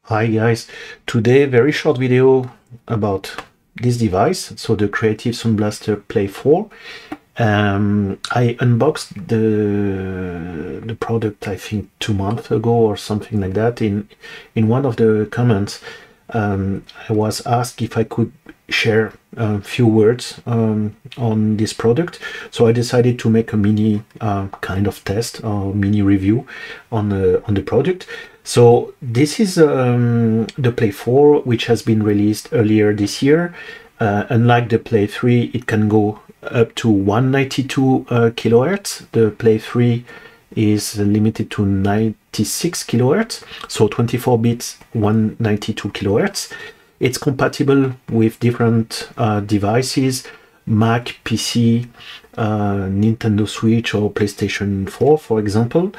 Hi guys, today very short video about this device, so the Creative Sound Blaster Play 4. I unboxed the product I think 2 months ago or something like that. In one of the comments I was asked if I could share a few words on this product, so I decided to make a mini kind of test or mini review on the product. So this is the Play 4, which has been released earlier this year. Unlike the Play 3, it can go up to 192 kilohertz. The Play 3 is limited to 96 kilohertz, so 24 bits, 192 kilohertz. It's compatible with different devices: Mac, PC, Nintendo Switch, or PlayStation 4, for example.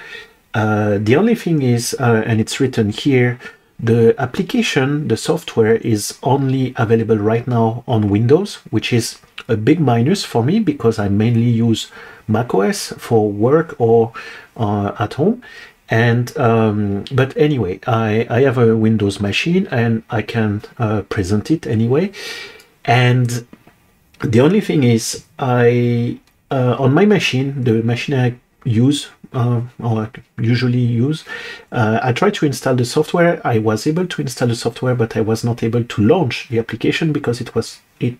The only thing is, and it's written here, the application, the software, is only available right now on Windows, which is a big minus for me because I mainly use macOS for work or at home. And but anyway, I have a Windows machine and I can present it anyway. And the only thing is, I on my machine, the machine I use or usually use, I tried to install the software. I was able to install the software, but I was not able to launch the application because it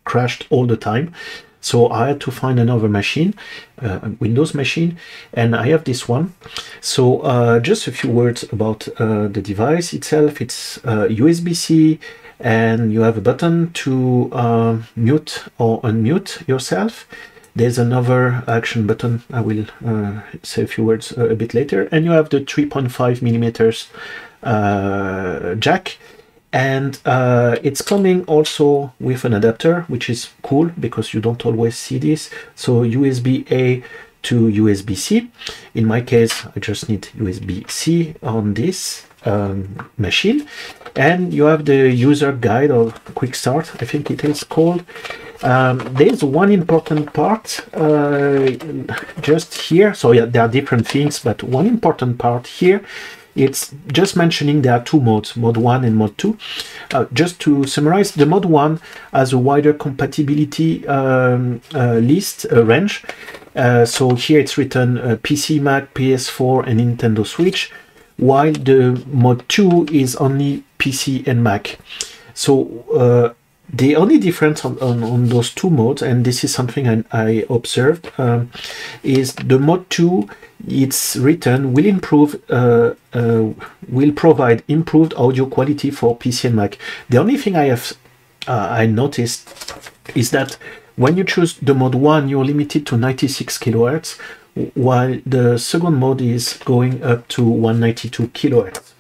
crashed all the time. So I had to find another machine, a Windows machine, and I have this one. So just a few words about the device itself. It's USB-C, and you have a button to mute or unmute yourself. There's another action button. I will say a few words a bit later. And you have the 3.5 millimeters jack. And it's coming also with an adapter, which is cool because you don't always see this. So USB-A to USB-C. In my case, I just need USB-C on this machine. And you have the user guide or quick start, I think it is called. There's one important part just here. So yeah, there are different things, but one important part here, it's just mentioning there are two modes, mode 1 and mode 2. Just to summarize, the mode 1 has a wider compatibility list range. So here it's written PC, Mac, PS4 and Nintendo Switch, while the mode 2 is only PC and Mac. So the only difference on those two modes, and this is something I observed, is the mode 2, it's written will provide improved audio quality for PC and Mac. The only thing I noticed is that when you choose the mode 1, you're limited to 96 kilohertz, while the second mode is going up to 192 kilohertz.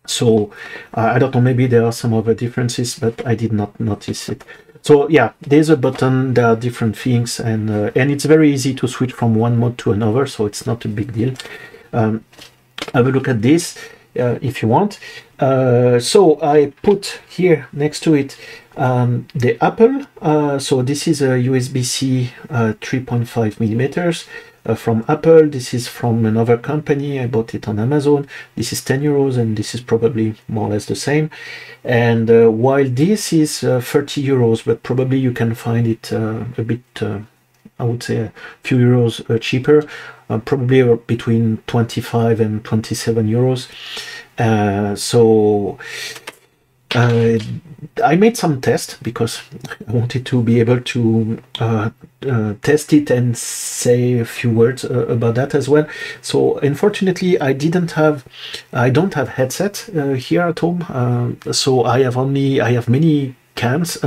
So I don't know, maybe there are some other differences, but I did not notice it. So yeah, there's a button, there are different things, and it's very easy to switch from one mode to another, so it's not a big deal. Have a look at this if you want. So I put here next to it the Apple. So this is a USB-C 3.5 millimeters. From Apple. This is from another company. I bought it on Amazon. This is 10 euros, and this is probably more or less the same. And while this is 30 euros, but probably you can find it a bit, I would say a few euros cheaper, probably between 25 and 27 euros. So I made some tests because I wanted to be able to test it and say a few words about that as well. So unfortunately, I don't have headset here at home. So I have many cams,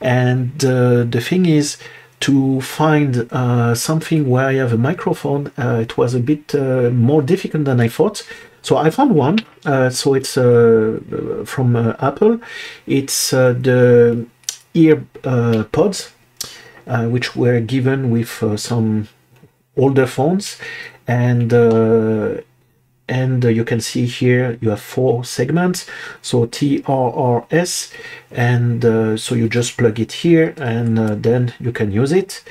and the thing is, to find something where I have a microphone, it was a bit more difficult than I thought. So I found one. So it's from Apple. It's the ear pods, which were given with some older phones, and you can see here you have 4 segments, so TRRS, and so you just plug it here, and then you can use it.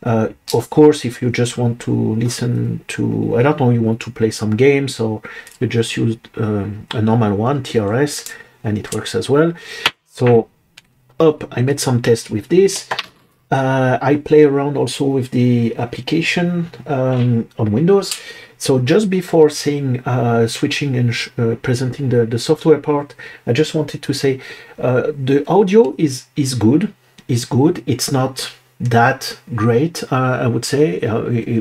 Of course, if you just want to listen to, I don't know, you want to play some games, or you just use a normal one, TRS, and it works as well. So I made some tests with this. I play around also with the application on Windows. So just before saying switching and presenting the software part, I just wanted to say the audio is good. It's not that great, I would say,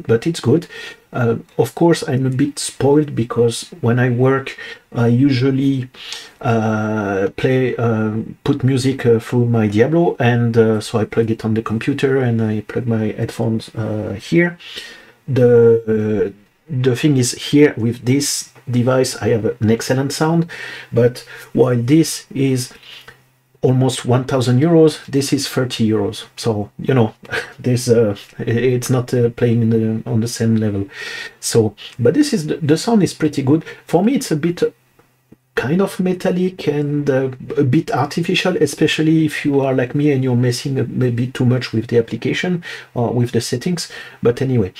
but it's good. Of course, I'm a bit spoiled because when I work, I usually put music through my Diablo, and so I plug it on the computer and I plug my headphones here. The thing is, here with this device I have an excellent sound, but while this is almost 1,000 euros, this is 30 euros. So, you know, this it's not playing on the same level. So, but this is the sound is pretty good. For me, it's a bit kind of metallic and a bit artificial, especially if you are like me and you're messing maybe too much with the application or with the settings. But anyway,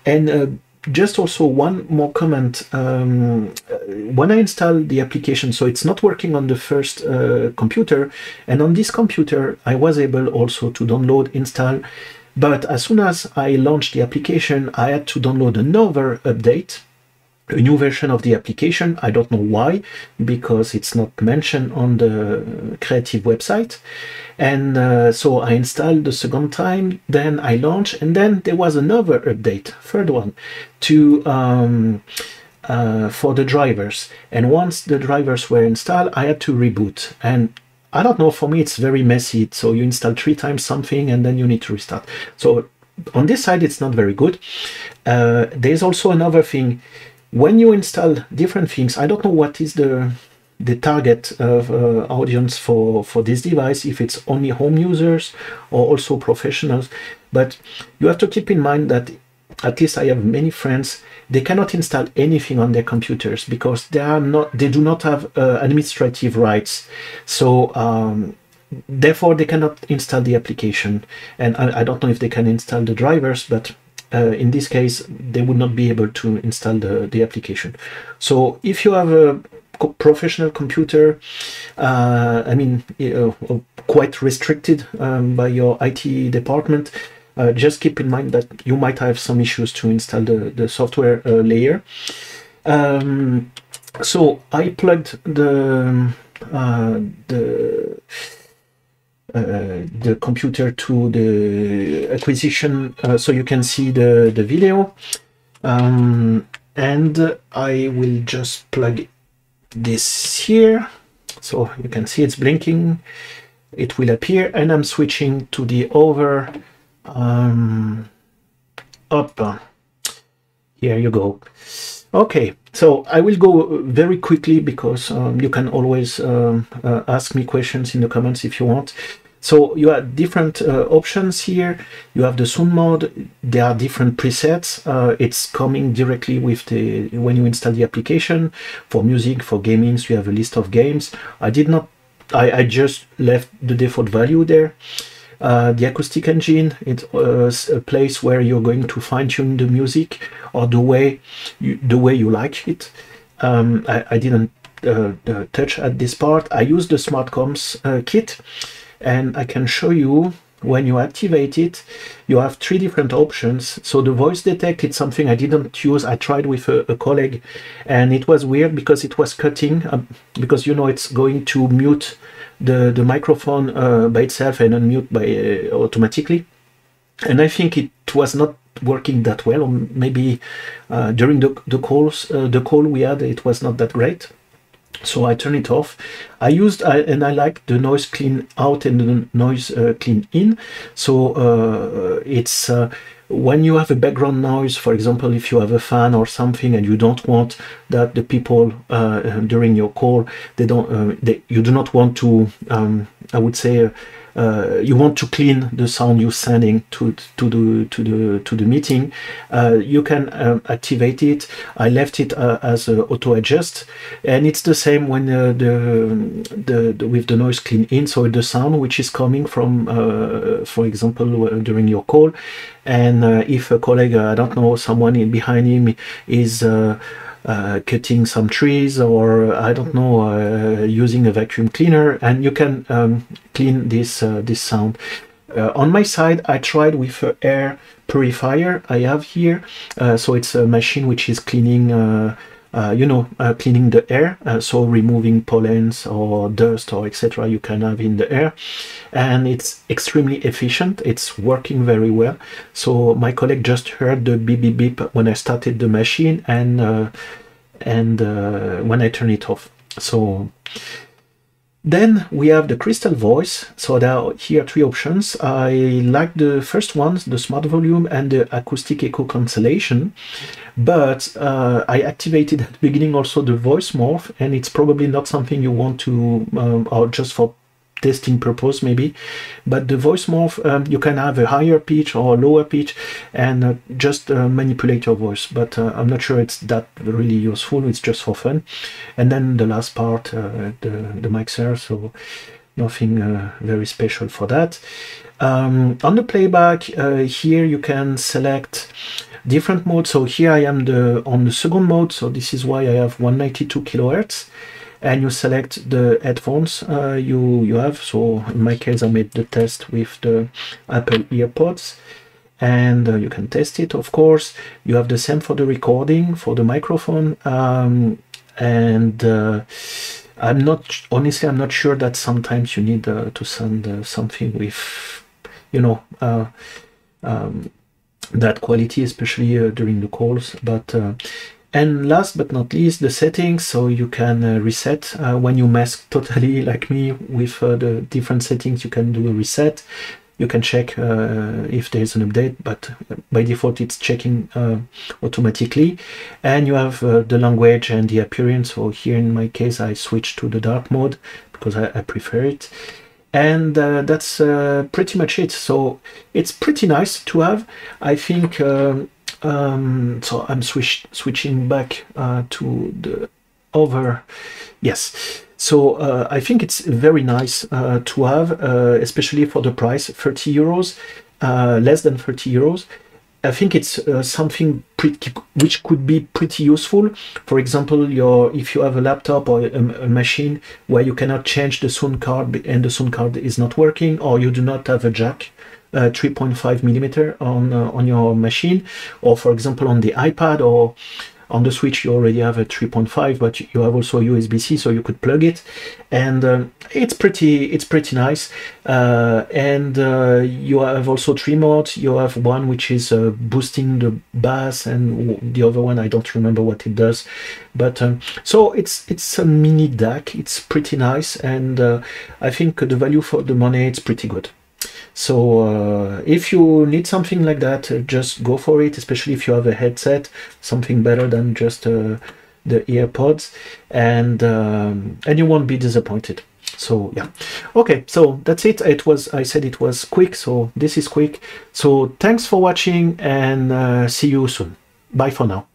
and just also one more comment. When I installed the application, so it's not working on the first computer, and on this computer I was able also to download, install, but as soon as I launched the application, I had to download another update, a new version of the application. I don't know why, because it's not mentioned on the Creative website. And so I installed the second time, then I launched, and then there was another update, third one, to for the drivers. And once the drivers were installed, I had to reboot. And I don't know, for me it's very messy. So you install 3 times something and then you need to restart. So on this side it's not very good. There's also another thing. When you install different things, I don't know what is the target of audience for this device, if it's only home users or also professionals. But you have to keep in mind that, at least I have many friends, they cannot install anything on their computers because they do not have administrative rights. So therefore they cannot install the application. And I don't know if they can install the drivers, but in this case they would not be able to install the application. So if you have a professional computer, I mean, quite restricted by your IT department, just keep in mind that you might have some issues to install the software layer. So I plugged the computer to the acquisition, so you can see the video, and I will just plug this here, so you can see it's blinking, it will appear, and I'm switching to the other up. Here you go. Okay, so I will go very quickly because you can always ask me questions in the comments if you want. So you have different options here. You have the sound mode. There are different presets. It's coming directly with when you install the application. For music, for gaming, so you have a list of games. I just left the default value there. The Acoustic Engine, it's a place where you're going to fine-tune the music or the way you like it. I didn't touch at this part. I used the SmartComs kit, and I can show you when you activate it, you have 3 different options. So the voice detect, it's something I didn't use. I tried with a colleague, and it was weird because it was cutting, because, you know, it's going to mute the microphone by itself and unmute by automatically. And I think it was not working that well, or maybe during the call we had, it was not that great. So I turned it off. And I like the noise clean out and the noise clean in. So it's when you have a background noise, for example, if you have a fan or something and you don't want that the people during your call, you do not want to, I would say, you want to clean the sound you're sending to the meeting, you can activate it. I left it as auto adjust, and it's the same when with the noise clean in. So the sound which is coming from, for example, during your call, and if a colleague, I don't know, someone behind him is cutting some trees, or I don't know, using a vacuum cleaner, and you can clean this sound. On my side, I tried with air purifier I have here. So it's a machine which is cleaning, cleaning the air, so removing pollens or dust or etc. you can have in the air, and it's extremely efficient. It's working very well. So my colleague just heard the beep beep beep when I started the machine, and when I turn it off. So then we have the crystal voice. So there are here 3 options. I like the first one, the smart volume and the acoustic echo cancellation, but I activated at the beginning also the voice morph, and it's probably not something you want to, or just for testing purpose maybe, but the voice morph, you can have a higher pitch or lower pitch and just manipulate your voice, but I'm not sure it's that really useful. It's just for fun. And then the last part, the mixer, so nothing very special for that. On the playback, here you can select different modes. So here I am on the second mode, so this is why I have 192 kilohertz. And you select the headphones you have. So in my case, I made the test with the Apple EarPods, and you can test it, of course. You have the same for the recording, for the microphone, and honestly, I'm not sure that sometimes you need to send something with, that quality, especially during the calls, but and last but not least, the settings. So you can reset when you mask totally, like me, with the different settings. You can do a reset. You can check if there's an update, but by default it's checking automatically. And you have the language and the appearance. So here in my case, I switched to the dark mode because I prefer it. And that's pretty much it. So it's pretty nice to have, I think. So I'm switching back to the other. Yes. So I think it's very nice to have, especially for the price, 30 euros, less than 30 euros. I think it's something which could be pretty useful. For example, if you have a laptop or a machine where you cannot change the sound card and the sound card is not working, or you do not have a jack 3.5 millimeter on your machine, or for example on the iPad or on the Switch you already have a 3.5, but you have also USB-C, so you could plug it, and it's pretty nice. And you have also 3 modes. You have one which is boosting the bass, and the other one I don't remember what it does, but so it's a mini DAC. It's pretty nice, and I think the value for the money, it's pretty good. So if you need something like that, just go for it, especially if you have a headset, something better than just the EarPods, and you won't be disappointed. So yeah, okay, so that's it. I said it was quick, so this is quick. So thanks for watching, and see you soon. Bye for now.